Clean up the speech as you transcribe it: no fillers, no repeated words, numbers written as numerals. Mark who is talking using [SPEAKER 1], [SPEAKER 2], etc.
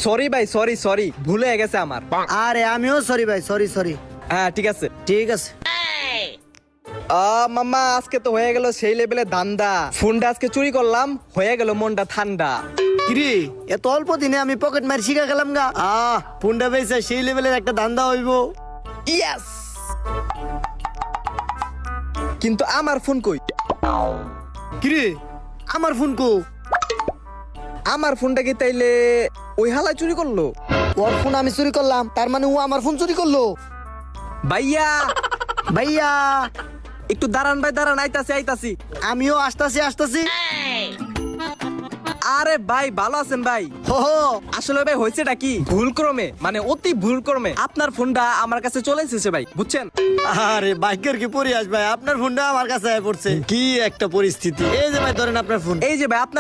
[SPEAKER 1] Sorry ভাই, sorry sorry, ভুলে গেছে আমার।
[SPEAKER 2] আরে আমিও সরি ভাই, সরি সরি।
[SPEAKER 1] হ্যাঁ ঠিক আছে।
[SPEAKER 2] ঠিক আছে।
[SPEAKER 1] মাম্মা আজকে তো হয়ে গেল সেই লেভেলে ধান্দা। ফোনটা আজকে চুরি করলাম, হয়ে গেল মনটা ঠান্ডা।
[SPEAKER 2] কিরে এত অল্প দিনে আমি পকেট মার শিখা গেলাম গা। ফোনটা পেয়েছে সেই লেভেলের একটা ধান্দা হইব।
[SPEAKER 1] ইয়েস। কিন্তু আমার ফোন কই?
[SPEAKER 2] কিরে আমার ফোন কো?
[SPEAKER 1] আমার ফোনটা কি তাইলে ওই হালায় চুরি করলো?
[SPEAKER 2] ওর ফোন আমি চুরি করলাম, তার মানে ও আমার ফোন চুরি করলো?
[SPEAKER 1] ভাইয়া
[SPEAKER 2] ভাইয়া
[SPEAKER 1] একটু দাঁড়ান ভাই, দাঁড়ান, আইতাছি আইতাছি।
[SPEAKER 2] আমিও আসতাছি আসতাছি।
[SPEAKER 1] আরে ভাই ভালো আছেন ভাই?
[SPEAKER 2] হো হো।
[SPEAKER 1] আসলে ভাই হয়েছেটা কি, ভুলক্রমে মানে অতি ভুলক্রমে আপনার ফোনটা আমার কাছে চলে এসেছে ভাই, বুঝছেন?
[SPEAKER 2] আরে বাইকের কি পরিহাস ভাই, আপনার ফোনটা আমার কাছে আয় পড়ছে। কি একটা পরিস্থিতি। এই যে ভাই ধরেন আপনার ফোন।
[SPEAKER 1] এই যে ভাই আপনার